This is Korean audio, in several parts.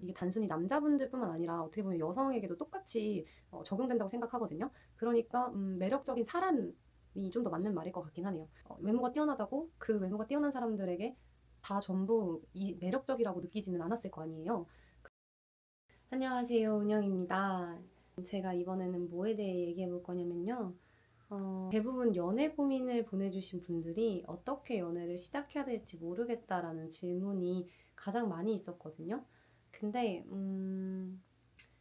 이게 단순히 남자분들뿐만 아니라 어떻게 보면 여성에게도 똑같이 적용된다고 생각하거든요. 그러니까 매력적인 사람이 좀 더 맞는 말일 것 같긴 하네요. 외모가 뛰어나다고 그 외모가 뛰어난 사람들에게 다 전부 매력적이라고 느끼지는 않았을 거 아니에요. 안녕하세요, 은영입니다. 제가 이번에는 뭐에 대해 얘기해 볼 거냐면요. 대부분 연애 고민을 보내주신 분들이 어떻게 연애를 시작해야 될지 모르겠다라는 질문이 가장 많이 있었거든요. 근데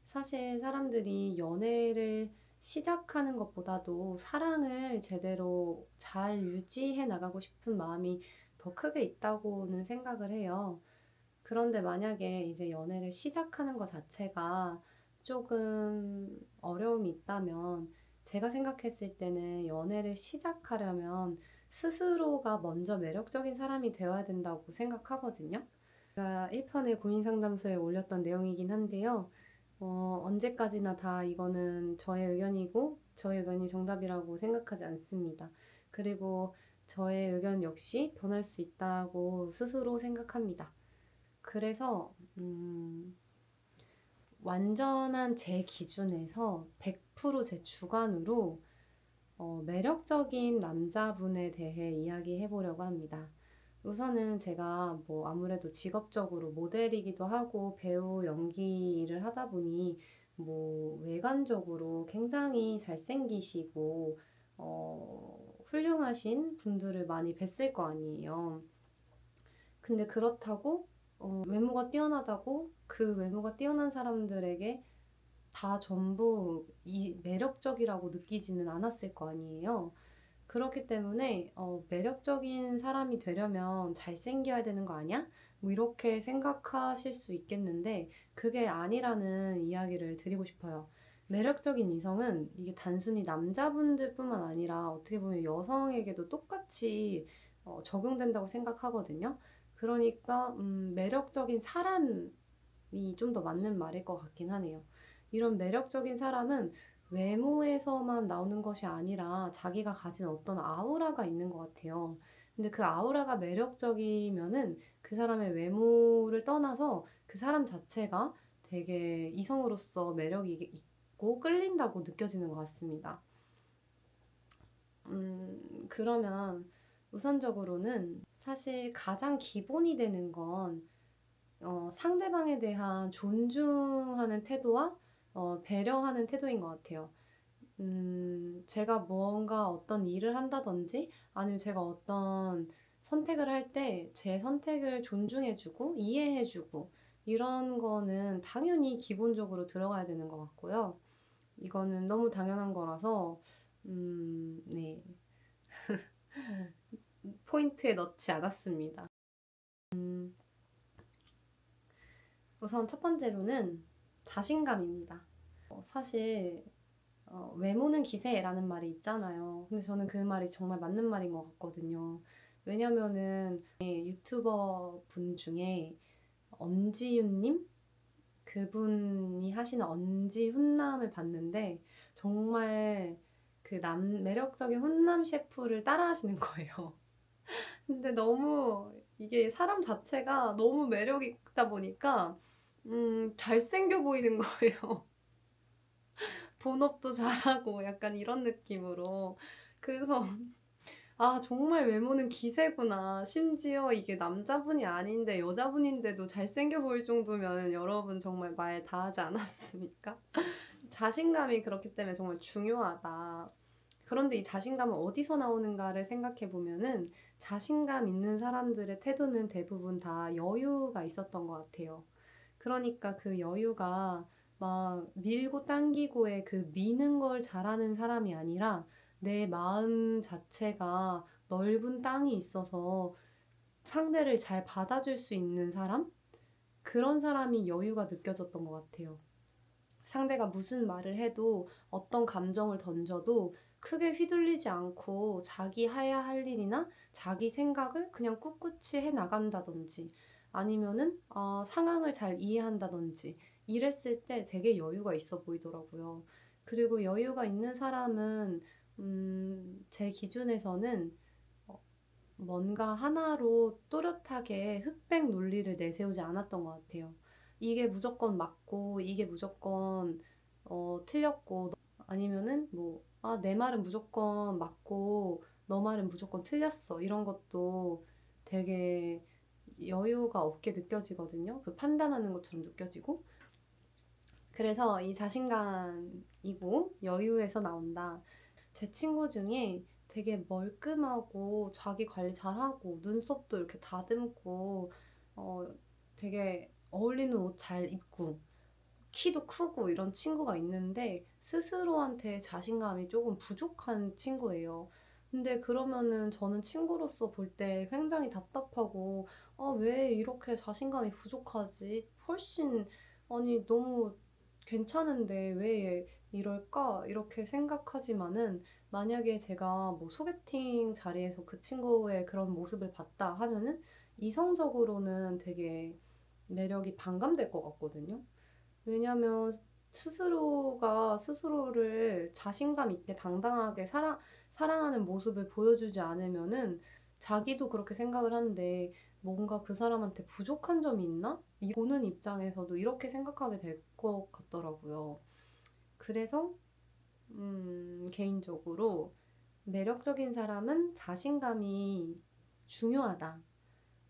사실 사람들이 연애를 시작하는 것보다도 사랑을 제대로 잘 유지해 나가고 싶은 마음이 더 크게 있다고는 생각을 해요. 그런데 만약에 이제 연애를 시작하는 것 자체가 조금 어려움이 있다면 제가 생각했을 때는 연애를 시작하려면 스스로가 먼저 매력적인 사람이 되어야 된다고 생각하거든요. 제가 1편의 고민 상담소에 올렸던 내용이긴 한데요. 언제까지나 다 이거는 저의 의견이고 저의 의견이 정답이라고 생각하지 않습니다. 그리고 저의 의견 역시 변할 수 있다고 스스로 생각합니다. 그래서 완전한 제 기준에서 100%제 주관으로 매력적인 남자분에 대해 이야기해 보려고 합니다. 우선은 제가 뭐 아무래도 직업적으로 모델이기도 하고 배우 연기 일을 하다 보니 뭐 외관적으로 굉장히 잘생기시고 훌륭하신 분들을 많이 뵀을 거 아니에요. 근데 그렇다고 외모가 뛰어나다고 그 외모가 뛰어난 사람들에게 다 전부 매력적이라고 느끼지는 않았을 거 아니에요. 그렇기 때문에 매력적인 사람이 되려면 잘생겨야 되는 거 아니야? 뭐 이렇게 생각하실 수 있겠는데 그게 아니라는 이야기를 드리고 싶어요. 매력적인 이성은 이게 단순히 남자분들뿐만 아니라 어떻게 보면 여성에게도 똑같이 적용된다고 생각하거든요. 그러니까 매력적인 사람이 좀 더 맞는 말일 것 같긴 하네요. 이런 매력적인 사람은 외모에서만 나오는 것이 아니라 자기가 가진 어떤 아우라가 있는 것 같아요. 근데 그 아우라가 매력적이면은 그 사람의 외모를 떠나서 그 사람 자체가 되게 이성으로서 매력이 있고 끌린다고 느껴지는 것 같습니다. 그러면 우선적으로는 사실 가장 기본이 되는 건 상대방에 대한 존중하는 태도와 배려하는 태도인 것 같아요. 제가 무언가 어떤 일을 한다든지 아니면 제가 어떤 선택을 할 때 제 선택을 존중해주고 이해해주고 이런 거는 당연히 기본적으로 들어가야 되는 것 같고요. 이거는 너무 당연한 거라서, 네. 포인트에 넣지 않았습니다. 우선 첫 번째로는 자신감입니다. 사실 외모는 기세라는 말이 있잖아요. 근데 저는 그 말이 정말 맞는 말인 것 같거든요. 왜냐면은 유튜버 분 중에 엄지윤님? 그분이 하시는 엄지 훈남을 봤는데 정말 그 매력적인 훈남 셰프를 따라 하시는 거예요. 근데 너무 이게 사람 자체가 너무 매력이 있다 보니까 잘생겨 보이는 거예요. 본업도 잘하고 약간 이런 느낌으로. 그래서 아, 정말 외모는 기세구나. 심지어 이게 남자분이 아닌데 여자분인데도 잘생겨 보일 정도면 여러분 정말 말 다 하지 않았습니까? 자신감이 그렇기 때문에 정말 중요하다. 그런데 이 자신감은 어디서 나오는가를 생각해 보면은 자신감 있는 사람들의 태도는 대부분 다 여유가 있었던 것 같아요. 그러니까 그 여유가 막 밀고 당기고의 그 미는 걸 잘하는 사람이 아니라 내 마음 자체가 넓은 땅이 있어서 상대를 잘 받아줄 수 있는 사람? 그런 사람이 여유가 느껴졌던 것 같아요. 상대가 무슨 말을 해도 어떤 감정을 던져도 크게 휘둘리지 않고 자기 해야 할 일이나 자기 생각을 그냥 꿋꿋이 해 나간다든지 아니면은 상황을 잘 이해한다든지 이랬을 때 되게 여유가 있어 보이더라고요. 그리고 여유가 있는 사람은 제 기준에서는 어, 뭔가 하나로 또렷하게 흑백 논리를 내세우지 않았던 것 같아요. 이게 무조건 맞고 이게 무조건 틀렸고 아니면은 뭐 내 말은 무조건 맞고 너 말은 무조건 틀렸어 이런 것도 되게 여유가 없게 느껴지거든요. 그 판단하는 것처럼 느껴지고. 그래서 이 자신감이고 여유에서 나온다. 제 친구 중에 되게 멀끔하고 자기 관리 잘하고 눈썹도 이렇게 다듬고 어, 되게 어울리는 옷 잘 입고 키도 크고 이런 친구가 있는데 스스로한테 자신감이 조금 부족한 친구예요. 근데 그러면은 저는 친구로서 볼 때 굉장히 답답하고 왜 이렇게 자신감이 부족하지? 훨씬 아니 너무 괜찮은데 왜 이럴까? 이렇게 생각하지만은 만약에 제가 뭐 소개팅 자리에서 그 친구의 그런 모습을 봤다 하면은 이성적으로는 되게 매력이 반감될 것 같거든요. 왜냐면 스스로가 스스로를 자신감 있게 당당하게 사랑하는 모습을 보여주지 않으면은 자기도 그렇게 생각을 하는데 뭔가 그 사람한테 부족한 점이 있나? 보는 입장에서도 이렇게 생각하게 될 것 같더라고요. 그래서 개인적으로 매력적인 사람은 자신감이 중요하다.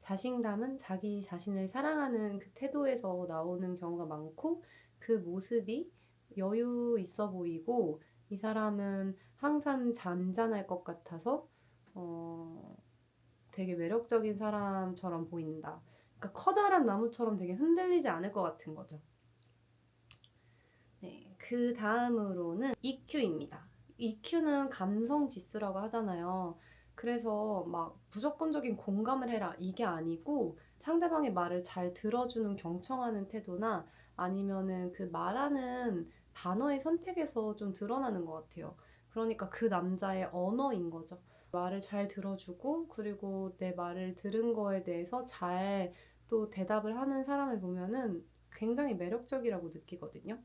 자신감은 자기 자신을 사랑하는 그 태도에서 나오는 경우가 많고 그 모습이 여유 있어 보이고 이 사람은 항상 잔잔할 것 같아서 어, 되게 매력적인 사람처럼 보인다. 그러니까 커다란 나무처럼 되게 흔들리지 않을 것 같은 거죠. 네, 그 다음으로는 EQ입니다. EQ는 감성 지수라고 하잖아요. 그래서 막 무조건적인 공감을 해라 이게 아니고 상대방의 말을 잘 들어주는 경청하는 태도나 아니면은 그 말하는 단어의 선택에서 좀 드러나는 것 같아요. 그러니까 그 남자의 언어인 거죠. 말을 잘 들어주고 그리고 내 말을 들은 거에 대해서 잘 또 대답을 하는 사람을 보면은 굉장히 매력적이라고 느끼거든요.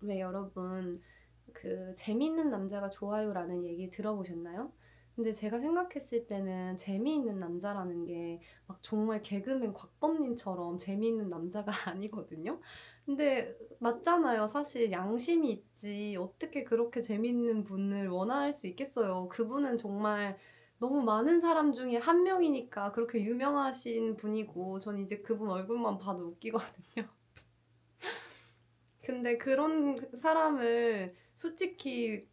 왜 여러분 그 재미있는 남자가 좋아요라는 얘기 들어보셨나요? 근데 제가 생각했을 때는 재미있는 남자라는 게 막 정말 개그맨 곽범린처럼 재미있는 남자가 아니거든요. 근데 맞잖아요. 사실 양심이 있지. 어떻게 그렇게 재미있는 분을 원할 수 있겠어요. 그분은 정말 너무 많은 사람 중에 한 명이니까 그렇게 유명하신 분이고 전 이제 그분 얼굴만 봐도 웃기거든요. 근데 그런 사람을 솔직히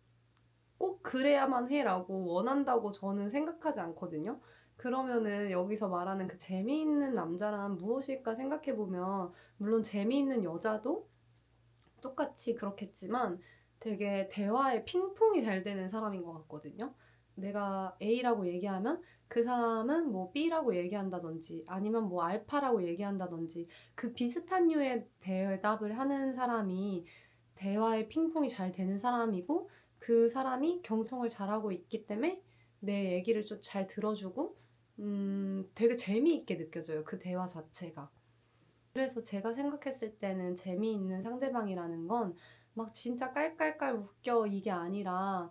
꼭 그래야만 해라고 원한다고 저는 생각하지 않거든요. 그러면은 여기서 말하는 그 재미있는 남자란 무엇일까 생각해보면, 물론 재미있는 여자도 똑같이 그렇겠지만 되게 대화에 핑퐁이 잘 되는 사람인 것 같거든요. 내가 A라고 얘기하면 그 사람은 뭐 B라고 얘기한다든지 아니면 뭐 알파라고 얘기한다든지 그 비슷한 류의 대답을 하는 사람이 대화에 핑퐁이 잘 되는 사람이고 그 사람이 경청을 잘하고 있기 때문에 내 얘기를 좀 잘 들어주고 되게 재미있게 느껴져요. 그 대화 자체가. 그래서 제가 생각했을 때는 재미있는 상대방이라는 건 막 진짜 깔깔깔 웃겨 이게 아니라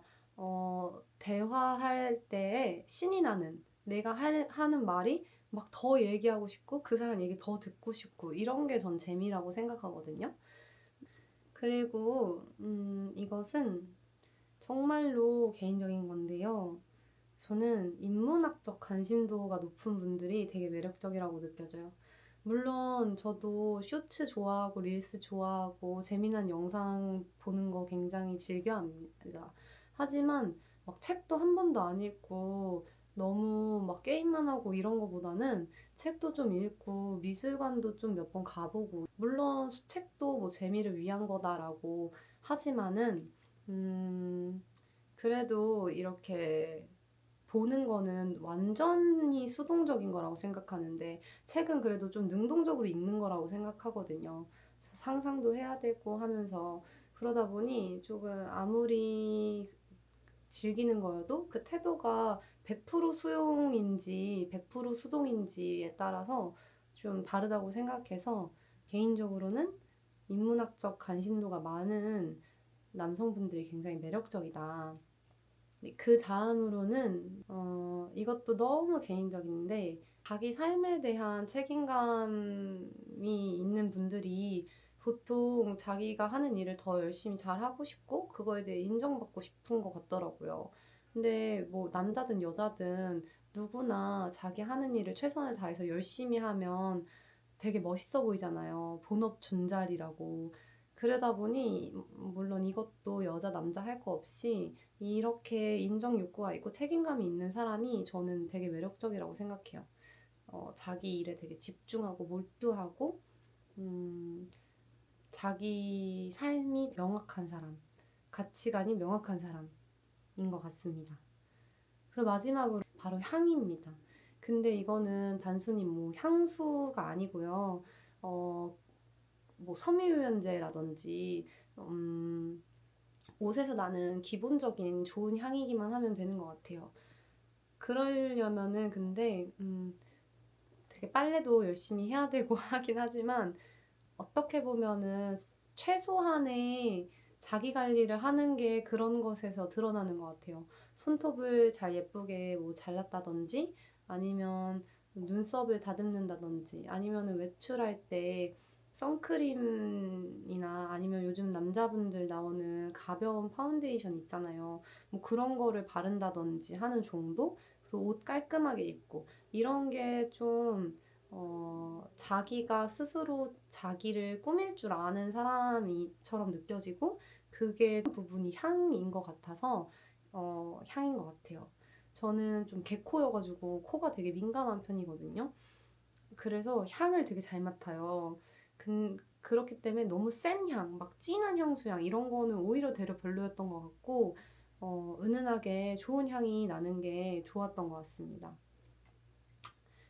대화할 때 신이 나는 내가 하는 말이 막 더 얘기하고 싶고 그 사람 얘기 더 듣고 싶고 이런 게 전 재미라고 생각하거든요. 그리고 이것은 정말로 개인적인 건데요. 저는 인문학적 관심도가 높은 분들이 되게 매력적이라고 느껴져요. 물론 저도 쇼츠 좋아하고 릴스 좋아하고 재미난 영상 보는 거 굉장히 즐겨합니다. 하지만 막 책도 한 번도 안 읽고 너무 막 게임만 하고 이런 거보다는 책도 좀 읽고 미술관도 좀 몇 번 가보고 물론 책도 뭐 재미를 위한 거다라고 하지만은 그래도 이렇게 보는 거는 완전히 수동적인 거라고 생각하는데 책은 그래도 좀 능동적으로 읽는 거라고 생각하거든요. 상상도 해야 되고 하면서 그러다 보니 조금 아무리 즐기는 거여도 그 태도가 100% 수용인지 100% 수동인지에 따라서 좀 다르다고 생각해서 개인적으로는 인문학적 관심도가 많은 남성분들이 굉장히 매력적이다. 네, 그 다음으로는 이것도 너무 개인적인데 자기 삶에 대한 책임감이 있는 분들이 보통 자기가 하는 일을 더 열심히 잘하고 싶고 그거에 대해 인정받고 싶은 것 같더라고요. 근데 뭐 남자든 여자든 누구나 자기 하는 일을 최선을 다해서 열심히 하면 되게 멋있어 보이잖아요. 본업 존잘이라고. 그러다 보니 물론 이것도 여자 남자 할 거 없이 이렇게 인정 욕구가 있고 책임감이 있는 사람이 저는 되게 매력적이라고 생각해요. 자기 일에 되게 집중하고 몰두하고 음, 자기 삶이 명확한 사람, 가치관이 명확한 사람인 것 같습니다. 그리고 마지막으로 바로 향입니다. 근데 이거는 단순히 뭐 향수가 아니고요. 어, 뭐 섬유유연제라든지 음, 옷에서 나는 기본적인 좋은 향이기만 하면 되는 것 같아요. 그러려면은 근데 되게 빨래도 열심히 해야 되고 하긴 하지만 어떻게 보면은 최소한의 자기 관리를 하는 게 그런 것에서 드러나는 것 같아요. 손톱을 잘 예쁘게 뭐 잘랐다든지 아니면 눈썹을 다듬는다든지 아니면 외출할 때 선크림이나 아니면 요즘 남자분들 나오는 가벼운 파운데이션 있잖아요. 뭐 그런 거를 바른다든지 하는 정도? 그리고 옷 깔끔하게 입고 이런 게좀 자기가 스스로 자기를 꾸밀 줄 아는 사람이처럼 느껴지고 그게 부분이 향인 것 같아서 향인 것 같아요. 저는 좀 개코여가지고 코가 되게 민감한 편이거든요. 그래서 향을 되게 잘 맡아요. 그렇기 때문에 너무 센 향, 막 진한 향수향 이런 거는 오히려 되려 별로였던 것 같고 은은하게 좋은 향이 나는 게 좋았던 것 같습니다.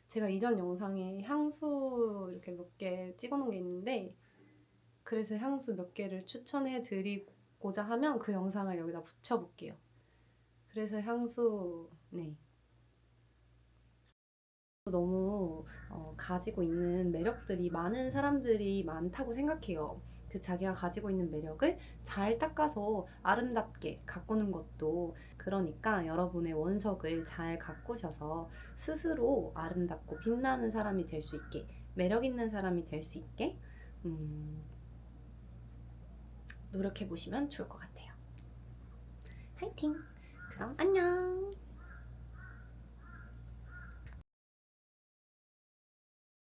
제가 이전 영상에 향수 이렇게 몇 개 찍어 놓은 게 있는데 그래서 향수 몇 개를 추천해 드리고자 하면 그 영상을 여기다 붙여 볼게요. 그래서 향수 네. 너무 가지고 있는 매력들이 많은 사람들이 많다고 생각해요. 그 자기가 가지고 있는 매력을 잘 닦아서 아름답게 가꾸는 것도 그러니까 여러분의 원석을 잘 가꾸셔서 스스로 아름답고 빛나는 사람이 될 수 있게 매력 있는 사람이 될 수 있게 노력해 보시면 좋을 것 같아요. 화이팅! 그럼 안녕!